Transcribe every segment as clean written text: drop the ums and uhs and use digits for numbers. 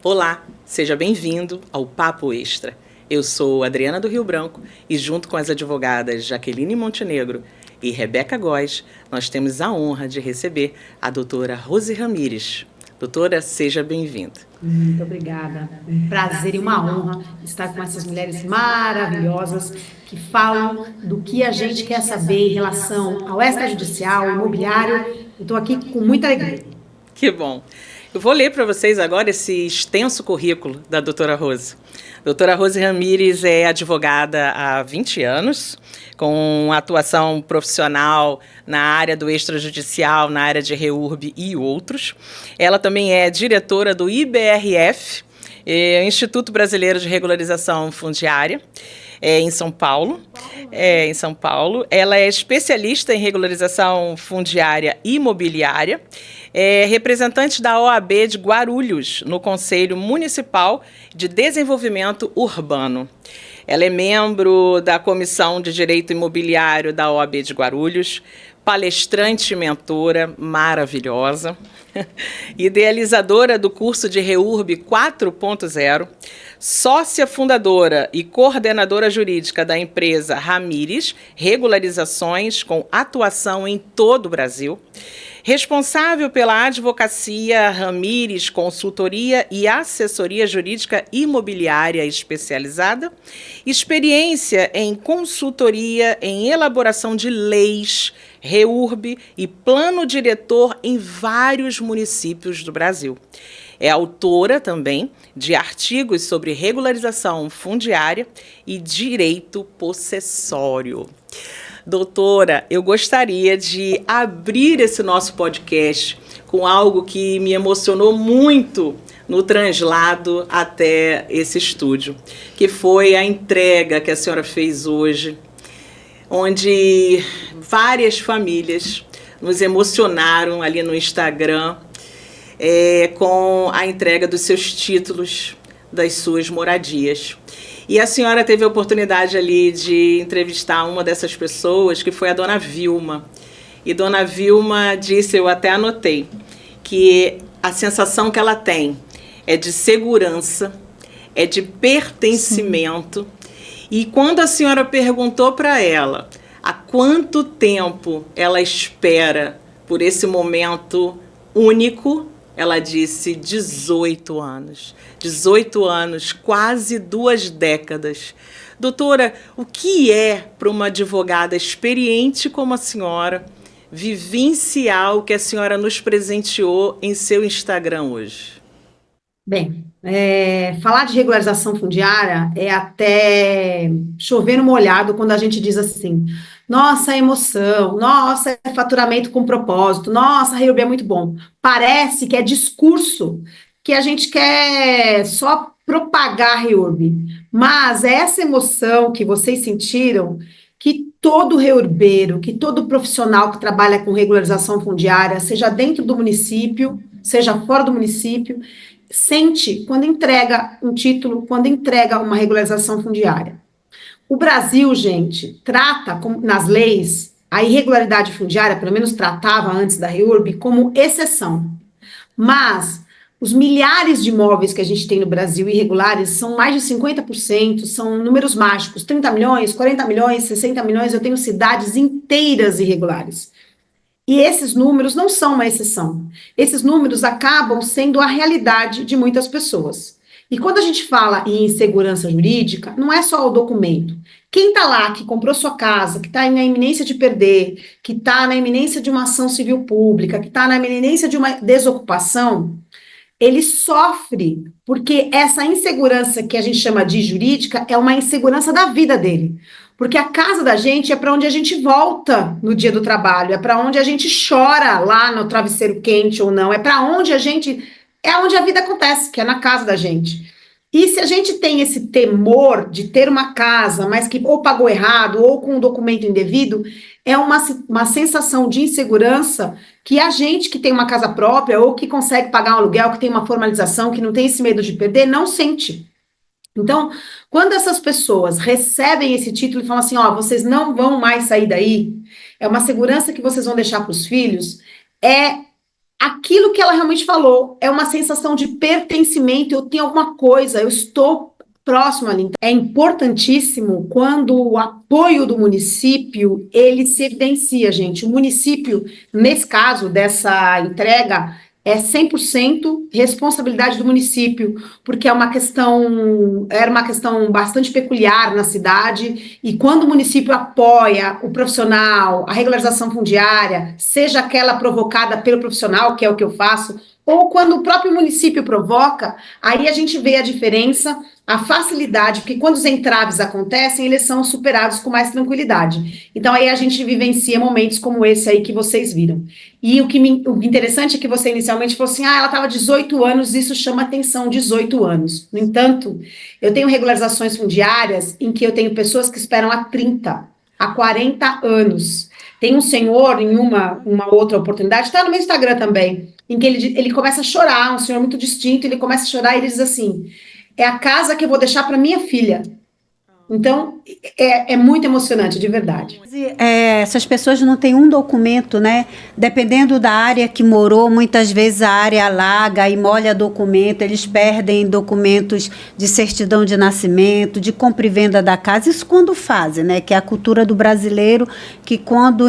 Olá, seja bem-vindo ao Papo Extra. Eu sou Adriana do Rio Branco e junto com as advogadas Jaqueline Montenegro e Rebeca Góes, nós temos a honra de receber a doutora Rose Ramires. Doutora, seja bem-vinda. Muito obrigada. Um prazer e uma honra estar com essas mulheres maravilhosas que falam do que a gente quer saber em relação ao extrajudicial, imobiliário. Eu estou aqui com muita alegria. Que bom. Eu vou ler para vocês agora esse extenso currículo da doutora Rose. Doutora Rose Ramires é advogada há 20 anos, com atuação profissional na área do extrajudicial, na área de REURB e outros. Ela também é diretora do IBRF, Instituto Brasileiro de Regularização Fundiária, em São Paulo. Em São Paulo. Ela é especialista em regularização fundiária e imobiliária, é representante da OAB de Guarulhos, no Conselho Municipal de Desenvolvimento Urbano. Ela é membro da Comissão de Direito Imobiliário da OAB de Guarulhos, palestrante e mentora maravilhosa, idealizadora do curso de REURB 4.0, sócia fundadora e coordenadora jurídica da empresa Ramires Regularizações, com atuação em todo o Brasil, responsável pela advocacia Ramires Consultoria e Assessoria Jurídica Imobiliária Especializada, experiência em consultoria em elaboração de leis, REURB e plano diretor em vários municípios do Brasil. É autora também de artigos sobre regularização fundiária e direito possessório. Doutora, eu gostaria de abrir esse nosso podcast com algo que me emocionou muito no translado até esse estúdio, que foi a entrega que a senhora fez hoje, onde várias famílias nos emocionaram ali no Instagram com a entrega dos seus títulos, das suas moradias. E a senhora teve a oportunidade ali de entrevistar uma dessas pessoas, que foi a dona Vilma. E dona Vilma disse, eu até anotei, que a sensação que ela tem é de segurança, é de pertencimento. Sim. E quando a senhora perguntou para ela há quanto tempo ela espera por esse momento único, ela disse 18 anos. 18 anos, quase 2 décadas. Doutora, o que é para uma advogada experiente como a senhora vivenciar o que a senhora nos presenteou em seu Instagram hoje? Bem, falar de regularização fundiária é até chover no molhado quando a gente diz assim, nossa, é emoção, nossa, é faturamento com propósito, nossa, a REURB é muito bom. Parece que é discurso que a gente quer só propagar a REURB, mas é essa emoção que vocês sentiram, que todo reurbeiro, que todo profissional que trabalha com regularização fundiária, seja dentro do município, seja fora do município, sente quando entrega um título, quando entrega uma regularização fundiária. O Brasil, gente, trata nas leis a irregularidade fundiária, pelo menos tratava antes da REURB, como exceção. Mas os milhares de imóveis que a gente tem no Brasil irregulares são mais de 50%, são números mágicos, 30 milhões, 40 milhões, 60 milhões, eu tenho cidades inteiras irregulares. E esses números não são uma exceção. Esses números acabam sendo a realidade de muitas pessoas. E quando a gente fala em insegurança jurídica, não é só o documento. Quem está lá, que comprou sua casa, que está na iminência de perder, que está na iminência de uma ação civil pública, que está na iminência de uma desocupação, ele sofre porque essa insegurança que a gente chama de jurídica é uma insegurança da vida dele. Porque a casa da gente é para onde a gente volta no dia do trabalho, é para onde a gente chora lá no travesseiro quente ou não, é para onde a gente... é onde a vida acontece, que é na casa da gente. E se a gente tem esse temor de ter uma casa, mas que ou pagou errado, ou com um documento indevido, é uma sensação de insegurança que a gente que tem uma casa própria, ou que consegue pagar um aluguel, que tem uma formalização, que não tem esse medo de perder, não sente. Então, quando essas pessoas recebem esse título e falam assim, ó, vocês não vão mais sair daí, é uma segurança que vocês vão deixar para os filhos, é aquilo que ela realmente falou, é uma sensação de pertencimento, eu tenho alguma coisa, eu estou próximo ali. É importantíssimo quando o apoio do município, ele se evidencia, gente. O município, nesse caso dessa entrega, é 100% responsabilidade do município, porque era uma questão bastante peculiar na cidade, e quando o município apoia o profissional, a regularização fundiária, seja aquela provocada pelo profissional, que é o que eu faço, ou quando o próprio município provoca, aí a gente vê a diferença, a facilidade, porque quando os entraves acontecem, eles são superados com mais tranquilidade. Então aí a gente vivencia momentos como esse aí que vocês viram. E o interessante é que você inicialmente falou assim, ela estava 18 anos, isso chama atenção, 18 anos. No entanto, eu tenho regularizações fundiárias em que eu tenho pessoas que esperam há 30, há 40 anos. Tem um senhor, em uma outra oportunidade, está no meu Instagram também, em que ele começa a chorar, um senhor muito distinto, ele começa a chorar e ele diz assim, é a casa que eu vou deixar para minha filha. Então, é muito emocionante, de verdade. Essas pessoas não têm um documento, né? Dependendo da área que morou, muitas vezes a área alaga e molha documento, eles perdem documentos de certidão de nascimento, de compra e venda da casa, isso quando fazem, né? Que é a cultura do brasileiro, que quando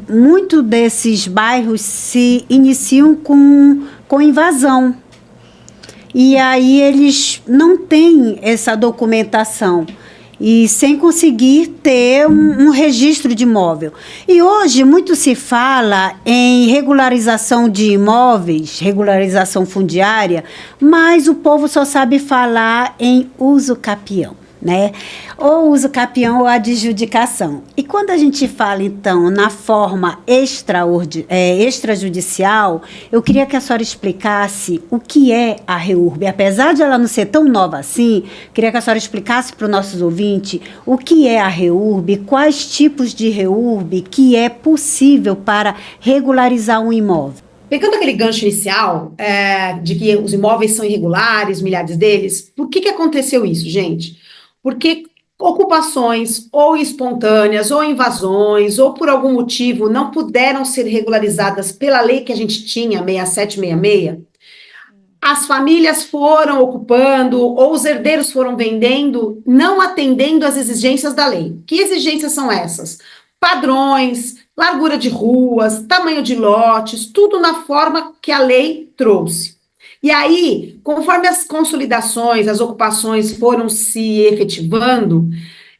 muito desses bairros se iniciam com invasão. E aí eles não têm essa documentação e sem conseguir ter um registro de imóvel. E hoje muito se fala em regularização de imóveis, regularização fundiária, mas o povo só sabe falar em uso capião, né? Ou uso capião ou adjudicação. E quando a gente fala, então, na forma extrajudicial, eu queria que a senhora explicasse o que é a REURB. Apesar de ela não ser tão nova assim, queria que a senhora explicasse para os nossos ouvintes o que é a REURB, quais tipos de REURB que é possível para regularizar um imóvel. Pegando aquele gancho inicial, de que os imóveis são irregulares, milhares deles, por que aconteceu isso, gente? Porque ocupações ou espontâneas, ou invasões, ou por algum motivo não puderam ser regularizadas pela lei que a gente tinha, 6766, as famílias foram ocupando, ou os herdeiros foram vendendo, não atendendo às exigências da lei. Que exigências são essas? Padrões, largura de ruas, tamanho de lotes, tudo na forma que a lei trouxe. E aí, conforme as consolidações, as ocupações foram se efetivando,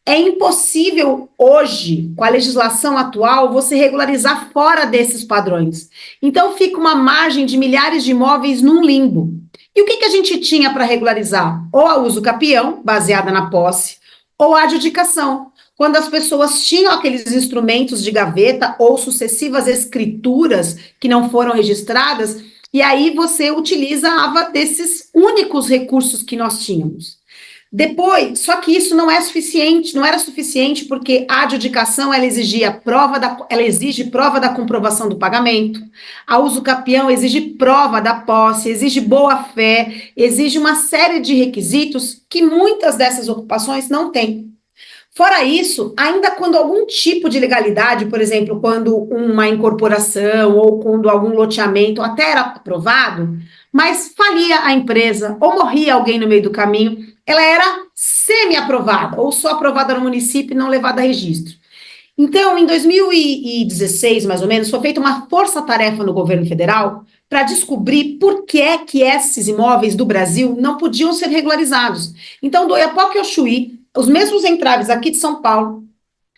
é impossível hoje, com a legislação atual, você regularizar fora desses padrões. Então, fica uma margem de milhares de imóveis num limbo. E o que a gente tinha para regularizar? Ou a uso capião, baseada na posse, ou a adjudicação, quando as pessoas tinham aqueles instrumentos de gaveta ou sucessivas escrituras que não foram registradas, e aí você utilizava desses únicos recursos que nós tínhamos. Depois, só que isso não é suficiente, não era suficiente porque a adjudicação ela exige prova da comprovação do pagamento, a uso capião exige prova da posse, exige boa-fé, exige uma série de requisitos que muitas dessas ocupações não têm. Fora isso, ainda quando algum tipo de legalidade, por exemplo, quando uma incorporação ou quando algum loteamento até era aprovado, mas falia a empresa ou morria alguém no meio do caminho, ela era semi-aprovada ou só aprovada no município e não levada a registro. Então, em 2016, mais ou menos, foi feita uma força-tarefa no governo federal para descobrir por que é que esses imóveis do Brasil não podiam ser regularizados. Então, do Oiapoque ao Chuí, os mesmos entraves aqui de São Paulo,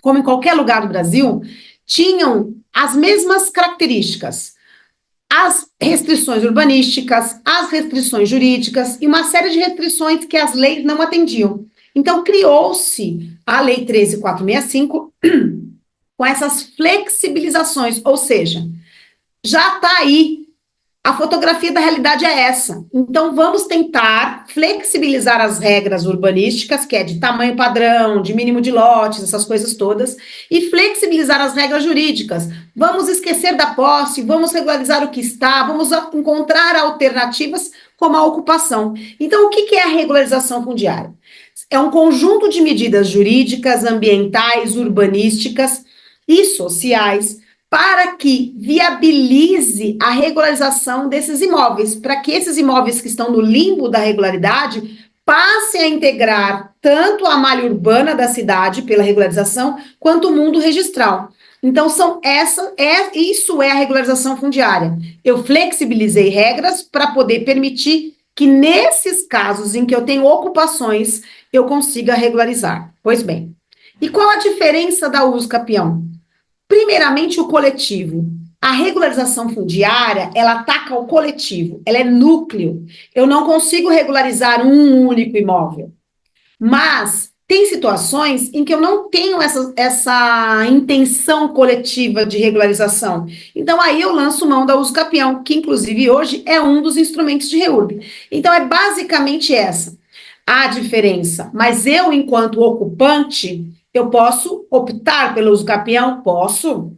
como em qualquer lugar do Brasil, tinham as mesmas características. As restrições urbanísticas, as restrições jurídicas e uma série de restrições que as leis não atendiam. Então, criou-se a Lei 13.465 com essas flexibilizações, ou seja, já está aí. A fotografia da realidade é essa. Então, vamos tentar flexibilizar as regras urbanísticas, que é de tamanho padrão, de mínimo de lotes, essas coisas todas, e flexibilizar as regras jurídicas. Vamos esquecer da posse, vamos regularizar o que está, vamos encontrar alternativas como a ocupação. Então, o que é a regularização fundiária? É um conjunto de medidas jurídicas, ambientais, urbanísticas e sociais para que viabilize a regularização desses imóveis, para que esses imóveis que estão no limbo da regularidade passem a integrar tanto a malha urbana da cidade pela regularização, quanto o mundo registral. Então, isso é a regularização fundiária. Eu flexibilizei regras para poder permitir que nesses casos em que eu tenho ocupações, eu consiga regularizar. Pois bem, e qual a diferença da uso capião? Primeiramente, o coletivo. A regularização fundiária, ela ataca o coletivo, ela é núcleo. Eu não consigo regularizar um único imóvel. Mas tem situações em que eu não tenho essa intenção coletiva de regularização. Então, aí eu lanço mão da uso capião, que inclusive hoje é um dos instrumentos de REURB. Então, é basicamente essa a diferença. Mas eu, enquanto ocupante, eu posso optar pelo uso capião? Posso.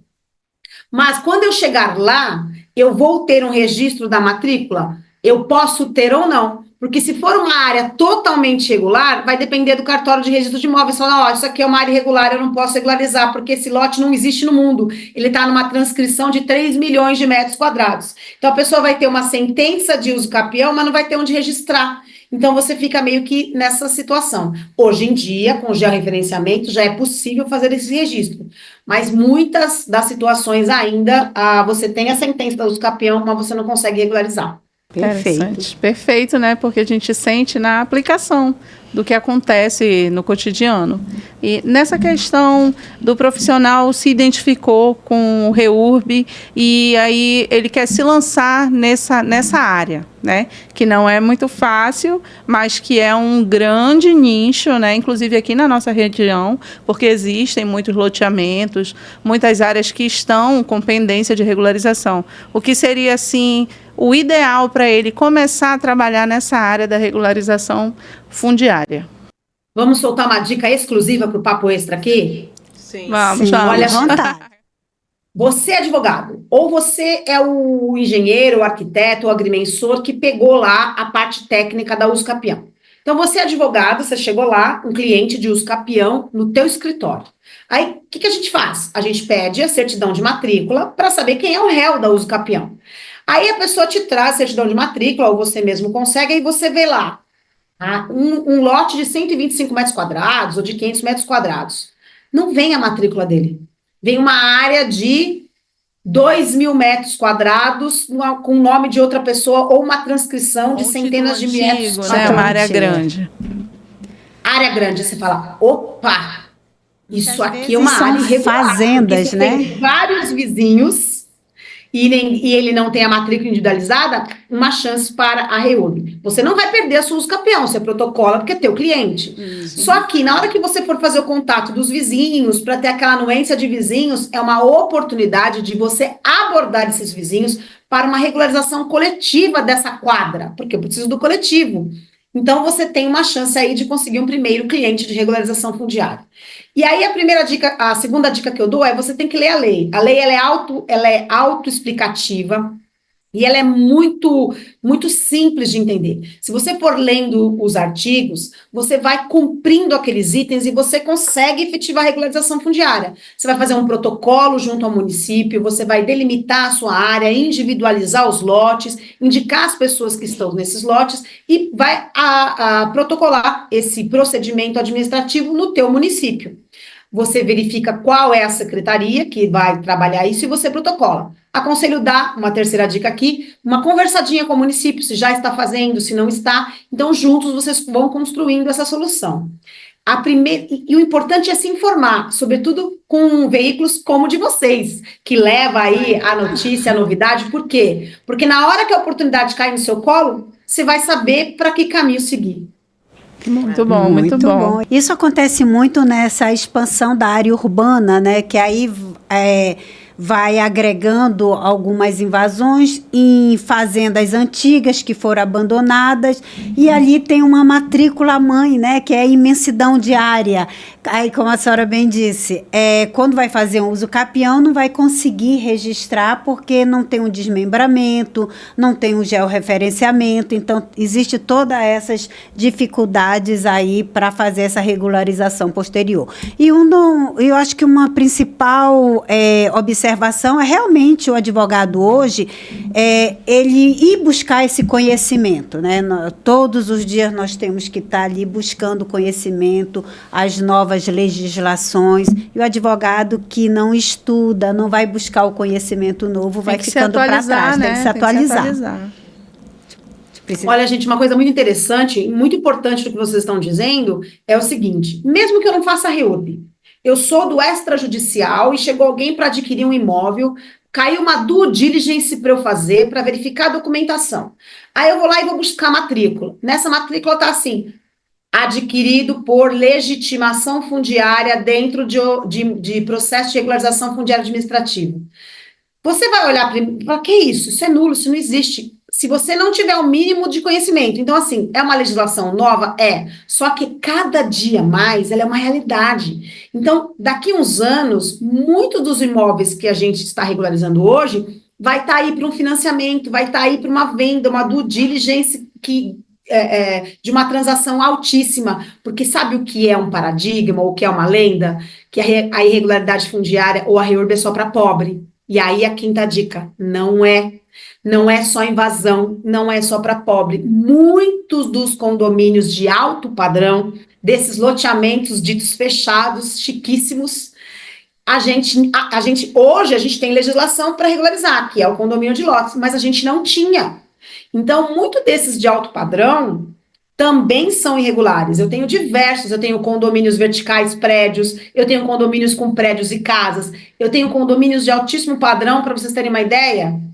Mas quando eu chegar lá, eu vou ter um registro da matrícula? Eu posso ter ou não. Porque se for uma área totalmente regular, vai depender do cartório de registro de imóveis. Falar, ó, isso aqui é uma área irregular, eu não posso regularizar, porque esse lote não existe no mundo. Ele está numa transcrição de 3 milhões de metros quadrados. Então, a pessoa vai ter uma sentença de uso capião, mas não vai ter onde registrar. Então, você fica meio que nessa situação. Hoje em dia, com o georreferenciamento, já é possível fazer esse registro. Mas muitas das situações ainda, você tem a sentença do uso capião, mas você não consegue regularizar. Perfeito. Perfeito, né? Porque a gente sente na aplicação do que acontece no cotidiano. E nessa questão do profissional se identificou com o REURB e aí ele quer se lançar nessa área, né? Que não é muito fácil, mas que é um grande nicho, né? Inclusive aqui na nossa região, porque existem muitos loteamentos, muitas áreas que estão com pendência de regularização. O que seria, assim, o ideal para ele começar a trabalhar nessa área da regularização fundiária? Vamos soltar uma dica exclusiva para o Papo Extra aqui? Sim. Vamos. Olha, vontade. Você é advogado, ou você é o engenheiro, o arquiteto, o agrimensor que pegou lá a parte técnica da uso capião. Então, você é advogado, você chegou lá, um cliente de uso capião no teu escritório. Aí, o que a gente faz? A gente pede a certidão de matrícula para saber quem é o réu da uso capião. Aí, a pessoa te traz a certidão de matrícula, ou você mesmo consegue, aí você vê lá um lote de 125 metros quadrados ou de 500 metros quadrados. Não vem a matrícula dele. Vem uma área de 2.000 metros quadrados com o nome de outra pessoa ou uma transcrição de centenas de metros quadrados. É uma área grande. Área grande, você fala, opa, isso aqui é uma são área irregular. fazendas, né? Tem vários vizinhos e ele não tem a matrícula individualizada, uma chance para a REURB. Você não vai perder a sua uso capião, você protocola porque é teu cliente. Só que na hora que você for fazer o contato dos vizinhos, para ter aquela anuência de vizinhos, é uma oportunidade de você abordar esses vizinhos para uma regularização coletiva dessa quadra, porque eu preciso do coletivo. Então, você tem uma chance aí de conseguir um primeiro cliente de regularização fundiária. E aí, a segunda dica que eu dou é você tem que ler a lei. A lei, ela é autoexplicativa e ela é muito, muito simples de entender. Se você for lendo os artigos, você vai cumprindo aqueles itens e você consegue efetivar a regularização fundiária. Você vai fazer um protocolo junto ao município, você vai delimitar a sua área, individualizar os lotes, indicar as pessoas que estão nesses lotes e vai protocolar esse procedimento administrativo no teu município. Você verifica qual é a secretaria que vai trabalhar isso e você protocola. Aconselho dar, uma terceira dica aqui, uma conversadinha com o município, se já está fazendo, se não está. Então, juntos, vocês vão construindo essa solução. E o importante é se informar, sobretudo com veículos como o de vocês, que leva aí a notícia, a novidade. Por quê? Porque na hora que a oportunidade cai no seu colo, você vai saber para que caminho seguir. Muito bom, muito bom. Isso acontece muito nessa expansão da área urbana, né? Que aí vai agregando algumas invasões em fazendas antigas que foram abandonadas e ali tem uma matrícula mãe, né? Que é a imensidão de área. Aí, como a senhora bem disse, quando vai fazer um uso capião, não vai conseguir registrar porque não tem um desmembramento, não tem um georreferenciamento, então existe todas essas dificuldades aí para fazer essa regularização posterior. E eu acho que uma principal observação observação é realmente o advogado hoje, ele ir buscar esse conhecimento, né? Todos os dias nós temos que estar ali buscando conhecimento, as novas legislações, e o advogado que não estuda, não vai buscar o conhecimento novo, vai ficando para trás, né? tem que se atualizar. Olha, gente, uma coisa muito interessante, muito importante do que vocês estão dizendo é o seguinte: mesmo que eu não faça REURB, eu sou do extrajudicial e chegou alguém para adquirir um imóvel, caiu uma due diligence para eu fazer, para verificar a documentação. Aí eu vou lá e vou buscar a matrícula. Nessa matrícula está assim: adquirido por legitimação fundiária dentro de processo de regularização fundiária administrativa. Você vai olhar para e falar: que isso? Isso é nulo, isso não existe. Se você não tiver o mínimo de conhecimento. Então, assim, é uma legislação nova? É. Só que cada dia mais ela é uma realidade. Então, daqui uns anos, muitos dos imóveis que a gente está regularizando hoje vai estar aí para um financiamento, vai estar aí para uma venda, uma due diligence de uma transação altíssima. Porque sabe o que é um paradigma ou o que é uma lenda? Que a irregularidade fundiária ou a REURB é só para pobre. E aí a quinta dica: não é. Não é só invasão, não é só para pobre. Muitos dos condomínios de alto padrão, desses loteamentos ditos fechados, chiquíssimos, hoje a gente tem legislação para regularizar, que é o condomínio de lotes, mas a gente não tinha. Então, muito desses de alto padrão também são irregulares. Eu tenho condomínios verticais, prédios, eu tenho condomínios com prédios e casas, eu tenho condomínios de altíssimo padrão, para vocês terem uma ideia.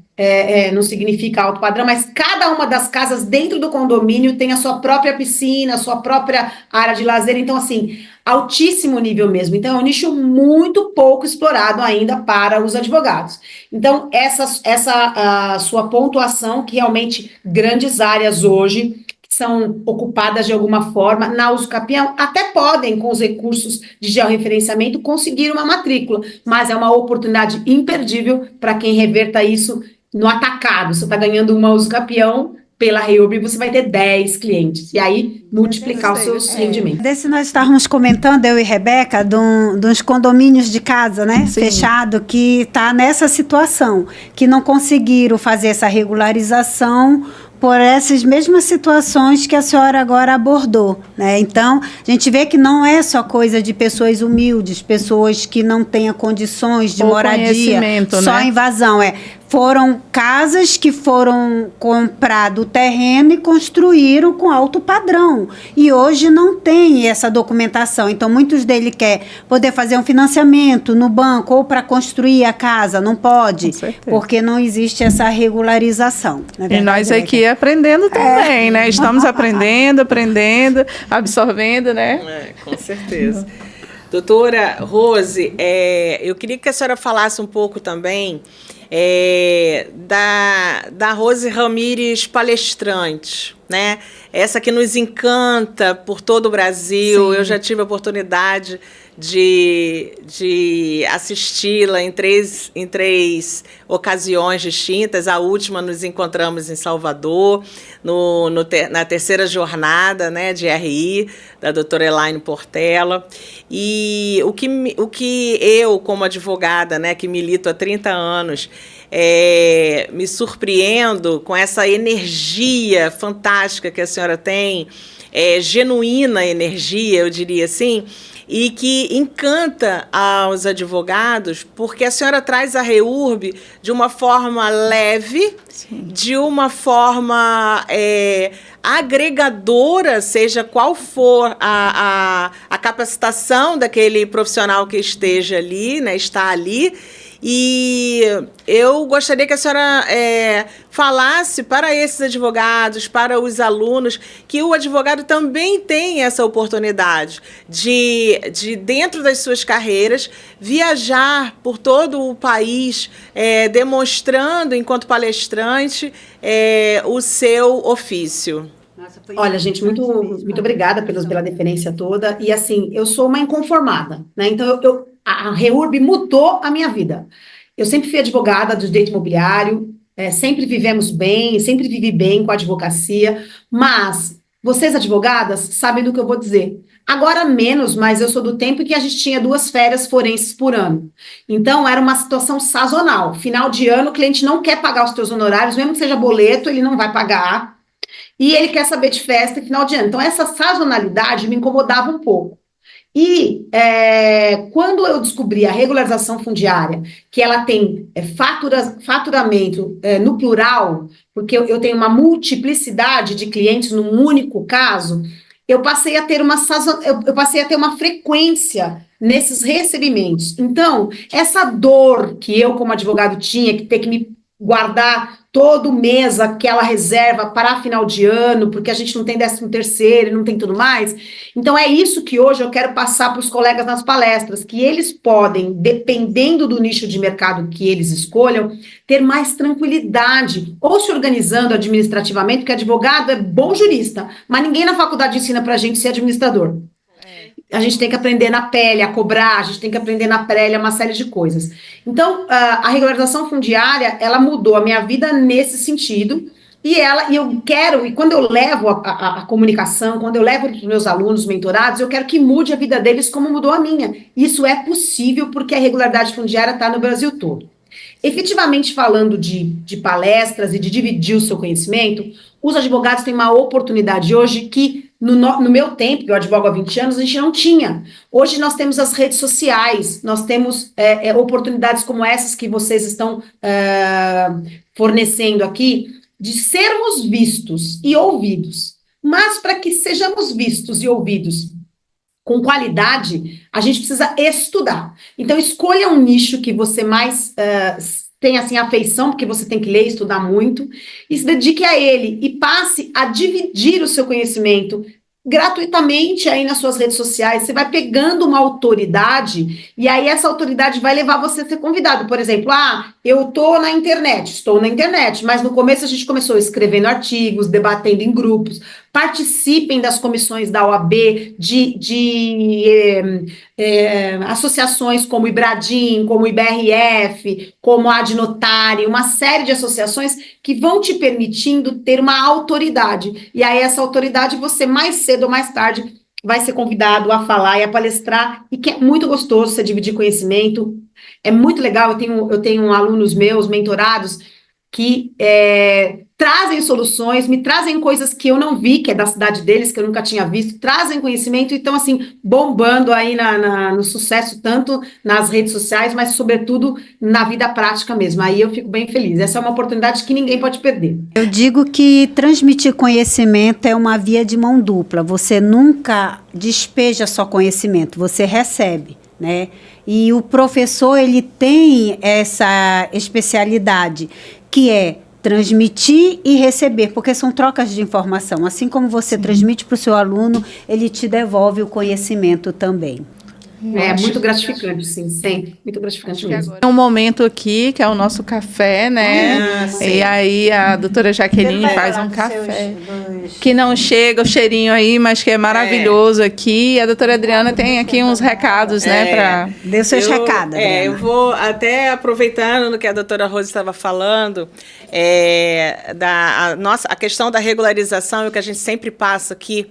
Não significa alto padrão, mas cada uma das casas dentro do condomínio tem a sua própria piscina, a sua própria área de lazer. Então, assim, altíssimo nível mesmo. Então, é um nicho muito pouco explorado ainda para os advogados. Então, essa sua pontuação, que realmente grandes áreas hoje são ocupadas de alguma forma, na uso capião, até podem, com os recursos de georreferenciamento, conseguir uma matrícula, mas é uma oportunidade imperdível para quem reverta isso no atacado. Você está ganhando uma uso capião pela REURB, você vai ter 10 clientes, e aí multiplicar os seus rendimentos. Desse nós estávamos comentando, eu e Rebeca, dos condomínios de casa, né, fechado, que está nessa situação, que não conseguiram fazer essa regularização por essas mesmas situações que a senhora agora abordou, né? Então, a gente vê que não é só coisa de pessoas humildes, pessoas que não tenham condições de moradia, só invasão, foram casas que foram comprado o terreno e construíram com alto padrão. E hoje não tem essa documentação. Então, muitos deles querem poder fazer um financiamento no banco ou para construir a casa. Não pode, porque não existe essa regularização. E nós aqui aprendendo também, né? Estamos aprendendo, absorvendo, né? Com certeza. Doutora Rose, eu queria que a senhora falasse um pouco também da Rose Ramírez palestrante, né? Essa que nos encanta por todo o Brasil. Sim. Eu já tive a oportunidade de assisti-la em três ocasiões distintas. A última nos encontramos em Salvador, na terceira jornada, né, de RI, da doutora Elaine Portela. E o que eu, como advogada, né, que milito há 30 anos, me surpreendo com essa energia fantástica que a senhora tem, genuína energia, eu diria assim, e que encanta aos advogados, porque a senhora traz a REURB de uma forma leve, sim, de uma forma agregadora, seja qual for a capacitação daquele profissional que esteja ali, né, está ali. E eu gostaria que a senhora falasse para esses advogados, para os alunos, que o advogado também tem essa oportunidade de dentro das suas carreiras, viajar por todo o país, demonstrando, enquanto palestrante, o seu ofício. Olha, gente, muito obrigada pela deferência toda. E, assim, eu sou uma inconformada, né? Então, a REURB mudou a minha vida. Eu sempre fui advogada do direito imobiliário, sempre vivemos bem, sempre vivi bem com a advocacia, mas Vocês, advogadas, sabem do que eu vou dizer. Agora menos, mas eu sou do tempo em que a gente tinha 2 férias forenses por ano. Então, era uma situação sazonal. Final de ano, o cliente não quer pagar os seus honorários, mesmo que seja boleto, ele não vai pagar. E ele quer saber de festa e final de ano. Então, essa sazonalidade me incomodava um pouco. E quando eu descobri a regularização fundiária, que ela tem faturamento no plural, porque eu tenho uma multiplicidade de clientes num único caso, eu passei a ter uma frequência nesses recebimentos. Então, essa dor que eu, como advogado, tinha, que ter que me guardar todo mês aquela reserva para final de ano, porque a gente não tem 13º e não tem tudo mais. Então, é isso que hoje eu quero passar para os colegas nas palestras, que eles podem, dependendo do nicho de mercado que eles escolham, ter mais tranquilidade, ou se organizando administrativamente, porque advogado é bom jurista, mas ninguém na faculdade ensina para a gente ser administrador. A gente tem que aprender na pele a cobrar, a gente tem que aprender na pele uma série de coisas. Então, a regularização fundiária, ela mudou a minha vida nesse sentido, e quando eu levo a comunicação, quando eu levo para os meus alunos mentorados, eu quero que mude a vida deles como mudou a minha. Isso é possível porque a regularidade fundiária está no Brasil todo. Efetivamente falando de palestras e de dividir o seu conhecimento, os advogados têm uma oportunidade hoje que, no meu tempo, que eu advogo há 20 anos, a gente não tinha. Hoje nós temos as redes sociais, nós temos oportunidades como essas que vocês estão fornecendo aqui, de sermos vistos e ouvidos. Mas para que sejamos vistos e ouvidos com qualidade, a gente precisa estudar. Então, escolha um nicho que você mais tem assim, afeição, porque você tem que ler e estudar muito, e se dedique a ele, e passe a dividir o seu conhecimento gratuitamente aí nas suas redes sociais. Você vai pegando uma autoridade, e aí essa autoridade vai levar você a ser convidado. Por exemplo, eu estou na internet, mas no começo a gente começou escrevendo artigos, debatendo em grupos. Participem das comissões da OAB, de associações como o IBRADIM, como o IBRF, como a Adnotari, uma série de associações que vão te permitindo ter uma autoridade. E aí essa autoridade você mais cedo ou mais tarde vai ser convidado a falar e a palestrar, e que é muito gostoso você dividir conhecimento. É muito legal, eu tenho alunos meus, mentorados, que trazem soluções, me trazem coisas que eu não vi, que é da cidade deles, que eu nunca tinha visto, trazem conhecimento e estão, assim, bombando aí no sucesso, tanto nas redes sociais, mas, sobretudo, na vida prática mesmo. Aí eu fico bem feliz. Essa é uma oportunidade que ninguém pode perder. Eu digo que transmitir conhecimento é uma via de mão dupla. Você nunca despeja só conhecimento, você recebe, né? E o professor, ele tem essa especialidade, que é transmitir e receber, porque são trocas de informação. Assim como você transmite para o seu aluno, ele te devolve o conhecimento também. É muito gratificante, sim, sempre. Muito gratificante mesmo. Tem um momento aqui, que é o nosso café, né? E aí a doutora Jaqueline faz um café que não chega o cheirinho aí, mas que é maravilhoso aqui. E a doutora Adriana tem aqui uns recados, né? Dê os seus recados, Adriana. Eu vou até aproveitando no que a doutora Rose estava falando, a questão da regularização, e o que a gente sempre passa aqui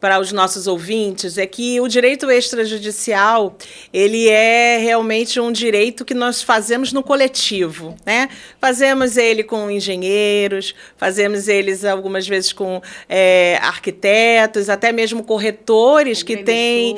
para os nossos ouvintes, é que o direito extrajudicial, ele é realmente um direito que nós fazemos no coletivo, né? Fazemos ele com engenheiros, fazemos eles algumas vezes com arquitetos, até mesmo corretores que têm,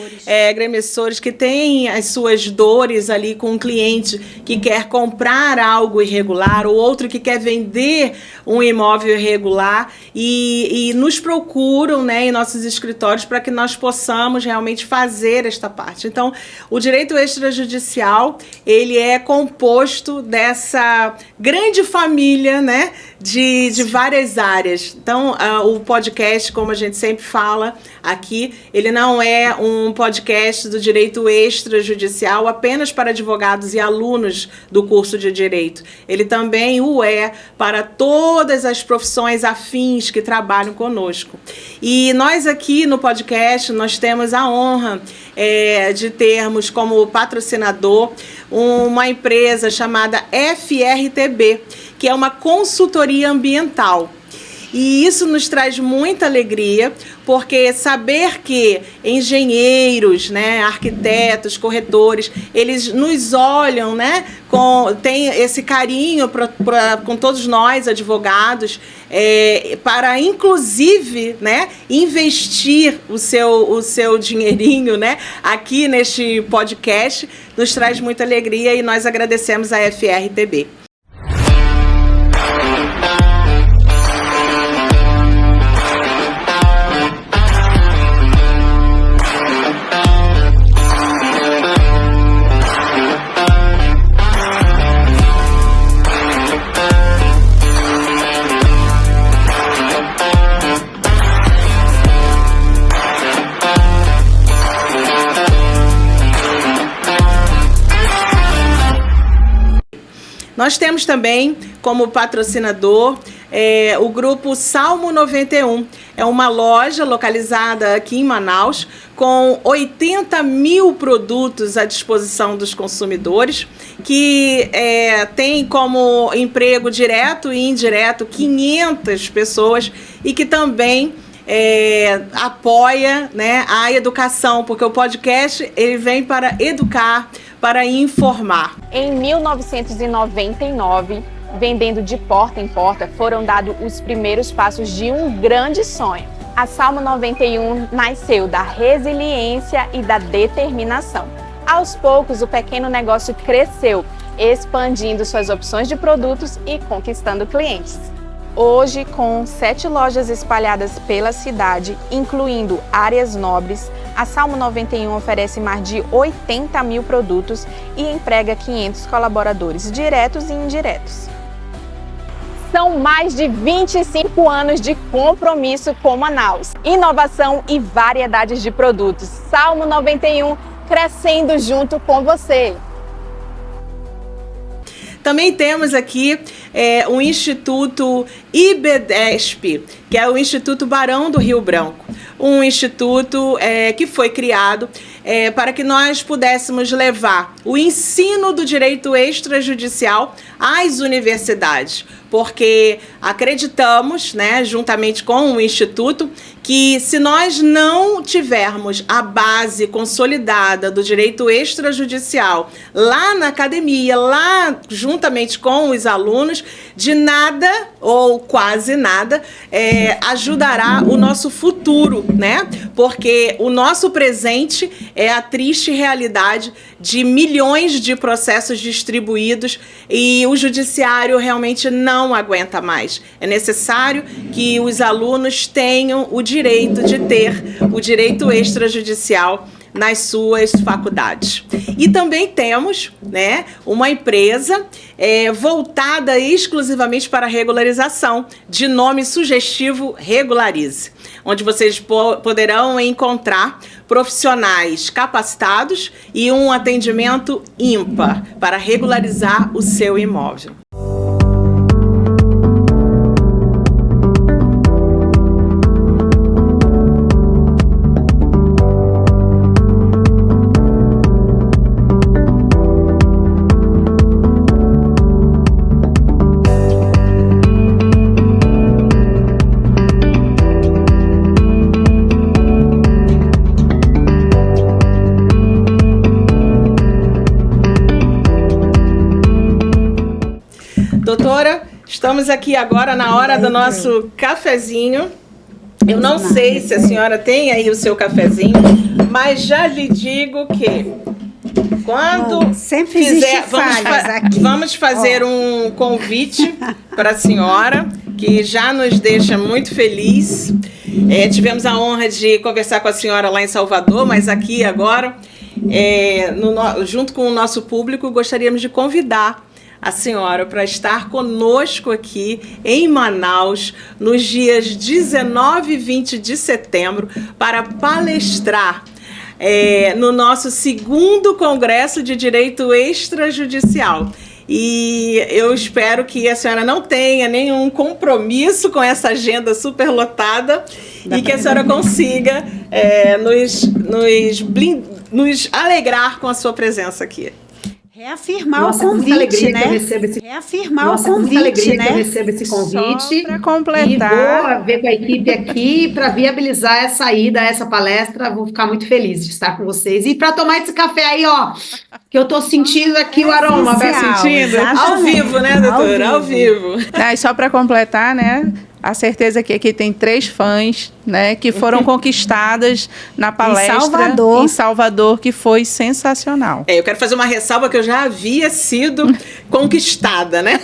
gremições que têm as suas dores ali com um cliente que quer comprar algo irregular, ou outro que quer vender um imóvel irregular, e nos procuram, né, em nossos escritórios, para que nós possamos realmente fazer esta parte. Então, o direito extrajudicial, ele é composto dessa grande família, né, de várias áreas. Então, o podcast, como a gente sempre fala aqui, ele não é um podcast do direito extrajudicial apenas para advogados e alunos do curso de direito. Ele também o é para todas as profissões afins que trabalham conosco. E nós aqui no podcast, nós temos a honra de termos como patrocinador uma empresa chamada FRTB, que é uma consultoria ambiental. E isso nos traz muita alegria, porque saber que engenheiros, né, arquitetos, corretores, eles nos olham, né, tem esse carinho com todos nós, advogados, para, inclusive, né, investir o seu dinheirinho, né, aqui neste podcast, nos traz muita alegria e nós agradecemos a FRTB. Nós temos também como patrocinador o grupo Salmo 91. É uma loja localizada aqui em Manaus com 80 mil produtos à disposição dos consumidores, que tem como emprego direto e indireto 500 pessoas e que também apoia, né, a educação, porque o podcast ele vem para educar, para informar. Em 1999, vendendo de porta em porta, foram dados os primeiros passos de um grande sonho. A Salmo 91 nasceu da resiliência e da determinação. Aos poucos, o pequeno negócio cresceu, expandindo suas opções de produtos e conquistando clientes. Hoje, com 7 lojas espalhadas pela cidade, incluindo áreas nobres, a Salmo 91 oferece mais de 80 mil produtos e emprega 500 colaboradores diretos e indiretos. São mais de 25 anos de compromisso com Manaus, inovação e variedades de produtos. Salmo 91, crescendo junto com você. Também temos aqui o Instituto IBDESP, que é o Instituto Barão do Rio Branco. Um instituto que foi criado para que nós pudéssemos levar o ensino do direito extrajudicial às universidades, porque acreditamos, né, juntamente com o Instituto, que se nós não tivermos a base consolidada do direito extrajudicial lá na academia, lá juntamente com os alunos, de nada ou quase nada ajudará o nosso futuro, né? Porque o nosso presente é a triste realidade de milhões de processos distribuídos e o judiciário realmente não aguenta mais. É necessário que os alunos tenham o direito de ter o direito extrajudicial nas suas faculdades. E também temos, né, uma empresa voltada exclusivamente para a regularização, de nome sugestivo Regularize, onde vocês poderão encontrar profissionais capacitados e um atendimento ímpar para regularizar o seu imóvel. Doutora, estamos aqui agora na hora do nosso cafezinho. Eu não sei se a senhora tem aí o seu cafezinho, mas já lhe digo que quando sempre fizer, vamos fazer um convite para a senhora, que já nos deixa muito feliz. Tivemos a honra de conversar com a senhora lá em Salvador, mas aqui agora, junto com o nosso público, gostaríamos de convidar a senhora para estar conosco aqui em Manaus nos dias 19 e 20 de setembro para palestrar no nosso 2º Congresso de Direito Extrajudicial. E eu espero que a senhora não tenha nenhum compromisso com essa agenda superlotada e que a senhora consiga nos alegrar com a sua presença aqui. Reafirmar Nossa, o com muita convite, alegria que eu né? recebo esse Reafirmar Nossa, o com muita convite, alegria que eu né? recebo esse convite Só para e completar, vou ver com a equipe aqui para viabilizar essa ida, essa palestra. Vou ficar muito feliz de estar com vocês. E para tomar esse café aí, ó, que eu estou sentindo aqui o aroma. Tá Essencial, sentindo? Ao exatamente. vivo, né, doutora? Ao vivo. né, e só para completar, né? A certeza que aqui tem 3 fãs, né, que foram conquistadas na palestra Salvador. em Salvador, que foi sensacional. Eu quero fazer uma ressalva que eu já havia sido conquistada, né?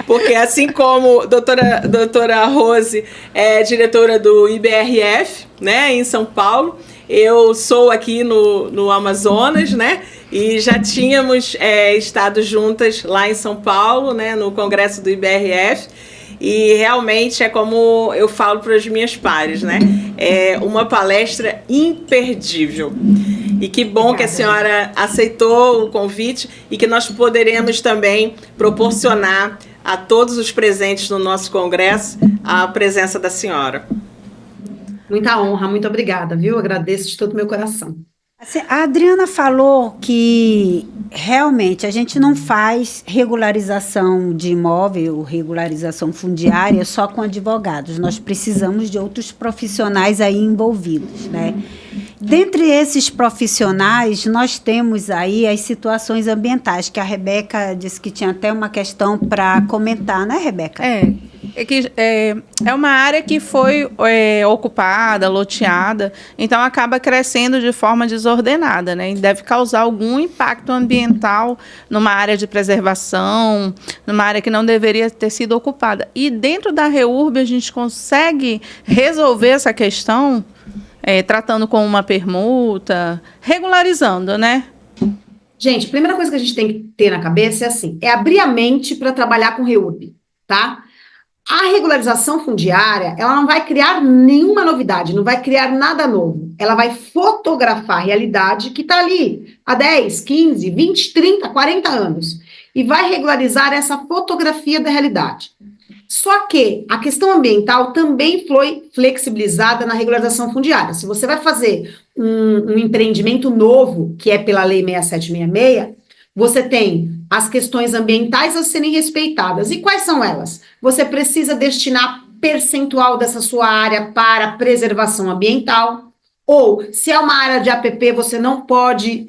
Porque assim como doutora Rose é diretora do IBRF, né, em São Paulo, eu sou aqui no Amazonas, né? E já tínhamos estado juntas lá em São Paulo, né, no congresso do IBRF. E realmente é como eu falo para as minhas pares, né? É uma palestra imperdível. E que bom que a senhora aceitou o convite e que nós poderemos também proporcionar a todos os presentes no nosso congresso a presença da senhora. Muita honra, muito obrigada, viu? Agradeço de todo o meu coração. Assim, a Adriana falou que realmente a gente não faz regularização de imóvel, regularização fundiária só com advogados. Nós precisamos de outros profissionais aí envolvidos, né? Dentre esses profissionais, nós temos aí as situações ambientais, que a Rebeca disse que tinha até uma questão para comentar, né, Rebeca? É uma área que foi ocupada, loteada, então acaba crescendo de forma desordenada, né? E deve causar algum impacto ambiental numa área de preservação, numa área que não deveria ter sido ocupada. E dentro da REURB a gente consegue resolver essa questão tratando com uma permuta, regularizando, né? Gente, a primeira coisa que a gente tem que ter na cabeça é assim, é abrir a mente para trabalhar com REURB, tá? A regularização fundiária, ela não vai criar nenhuma novidade, não vai criar nada novo. Ela vai fotografar a realidade que está ali há 10, 15, 20, 30, 40 anos e vai regularizar essa fotografia da realidade. Só que a questão ambiental também foi flexibilizada na regularização fundiária. Se você vai fazer um empreendimento novo, que é pela Lei 6766, você tem as questões ambientais a serem respeitadas. E quais são elas? Você precisa destinar percentual dessa sua área para preservação ambiental, ou, se é uma área de APP, você não pode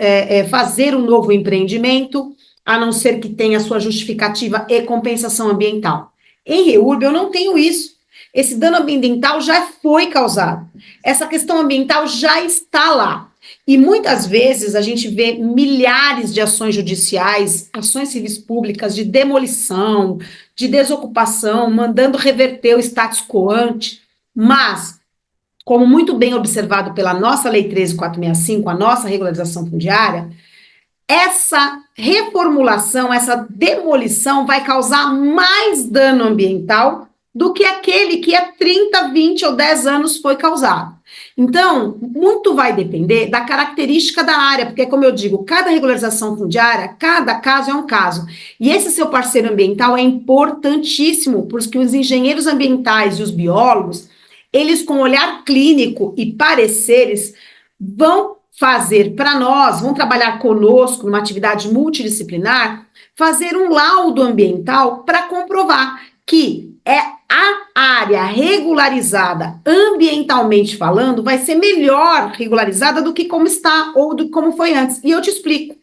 fazer um novo empreendimento, a não ser que tenha sua justificativa e compensação ambiental. Em REURB, eu não tenho isso. Esse dano ambiental já foi causado. Essa questão ambiental já está lá. E muitas vezes a gente vê milhares de ações judiciais, ações civis públicas de demolição, de desocupação, mandando reverter o status quo ante, mas, como muito bem observado pela nossa Lei 13.465, a nossa regularização fundiária, essa reformulação, essa demolição vai causar mais dano ambiental do que aquele que há 30, 20 ou 10 anos foi causado. Então, muito vai depender da característica da área, porque, como eu digo, cada regularização fundiária, cada caso é um caso. E esse seu parceiro ambiental é importantíssimo, porque os engenheiros ambientais e os biólogos, eles com olhar clínico e pareceres, vão fazer para nós, vão trabalhar conosco numa atividade multidisciplinar, fazer um laudo ambiental para comprovar que a área regularizada ambientalmente falando vai ser melhor regularizada do que como está ou do que como foi antes. E eu te explico.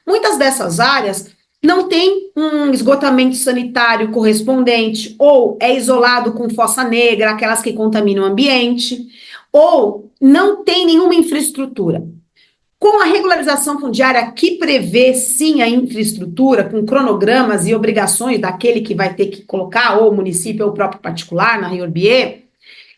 Muitas dessas áreas não tem um esgotamento sanitário correspondente, ou é isolado com fossa negra, aquelas que contaminam o ambiente, ou não tem nenhuma infraestrutura. Com a regularização fundiária, que prevê, sim, a infraestrutura, com cronogramas e obrigações daquele que vai ter que colocar, ou o município, ou o próprio particular, na REURB,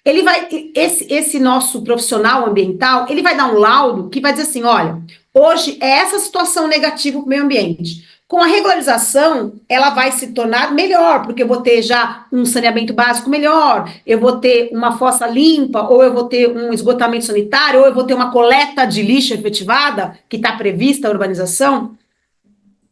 ele vai, esse nosso profissional ambiental, ele vai dar um laudo que vai dizer assim, olha, hoje é essa situação negativa para o meio ambiente. Com a regularização, ela vai se tornar melhor, porque eu vou ter já um saneamento básico melhor, eu vou ter uma fossa limpa, ou eu vou ter um esgotamento sanitário, ou eu vou ter uma coleta de lixo efetivada, que está prevista a urbanização.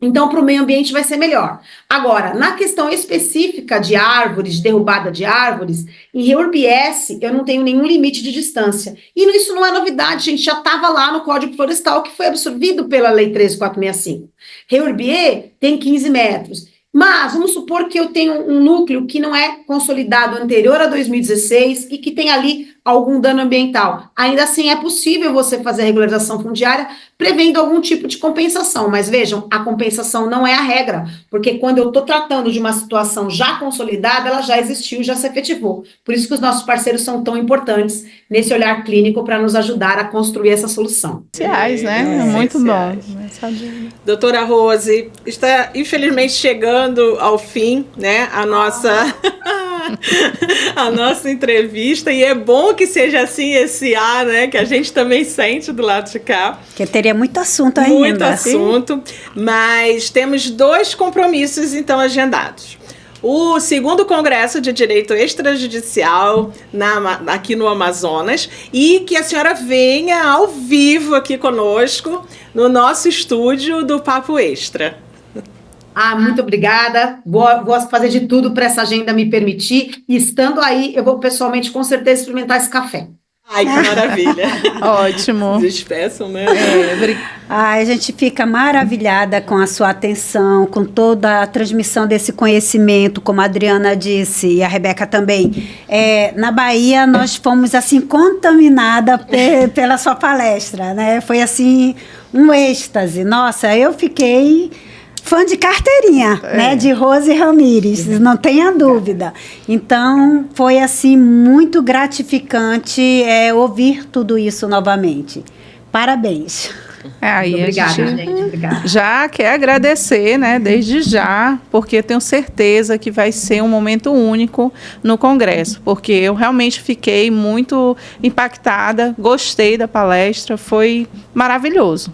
Então, para o meio ambiente vai ser melhor. Agora, na questão específica de árvores, de derrubada de árvores, em REURB-S eu não tenho nenhum limite de distância. E isso não é novidade, gente, já estava lá no Código Florestal, que foi absorvido pela Lei 13465. REURB-E tem 15 metros. Mas vamos supor que eu tenho um núcleo que não é consolidado anterior a 2016 e que tem ali algum dano ambiental. Ainda assim, é possível você fazer a regularização fundiária prevendo algum tipo de compensação. Mas vejam, a compensação não é a regra, porque quando eu estou tratando de uma situação já consolidada, ela já existiu, já se efetivou. Por isso que os nossos parceiros são tão importantes nesse olhar clínico para nos ajudar a construir essa solução. Sociais, né? Muito bom. Doutora Rose, está infelizmente chegando ao fim, né, a nossa entrevista, e é bom que seja assim esse ar, né, que a gente também sente do lado de cá. Porque teria muito assunto ainda. Muito assunto, mas temos 2 compromissos então agendados. O 2º Congresso de Direito Extrajudicial aqui no Amazonas, e que a senhora venha ao vivo aqui conosco no nosso estúdio do Papo Extra. Muito obrigada. Vou fazer de tudo para essa agenda me permitir. E estando aí, eu vou pessoalmente com certeza experimentar esse café. Ai, que maravilha. Ótimo. Despeçam, né? A gente fica maravilhada com a sua atenção, com toda a transmissão desse conhecimento, como a Adriana disse, e a Rebeca também. Na Bahia, nós fomos, assim, contaminada pela sua palestra, né? Foi, assim, um êxtase. Nossa, eu fiquei fã de carteirinha, né, de Rose Ramires, não tenha dúvida. Então, foi assim muito gratificante ouvir tudo isso novamente. Parabéns. Obrigada, gente. Obrigada. Já quer agradecer, né, desde já, porque eu tenho certeza que vai ser um momento único no Congresso, porque eu realmente fiquei muito impactada, gostei da palestra, foi maravilhoso,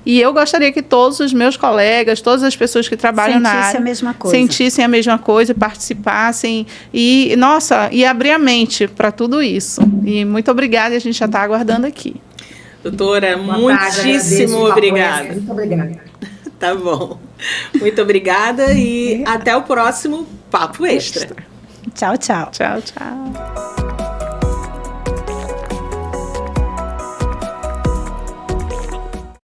e eu gostaria que todos os meus colegas, todas as pessoas que trabalham na área sentissem a mesma coisa, participassem e abrir a mente para tudo isso. E muito obrigada, e a gente já está aguardando aqui. Doutora, muitíssimo obrigada. Muito obrigada. Tá bom. Muito obrigada e até o próximo Papo Extra. Tchau, tchau. Tchau, tchau.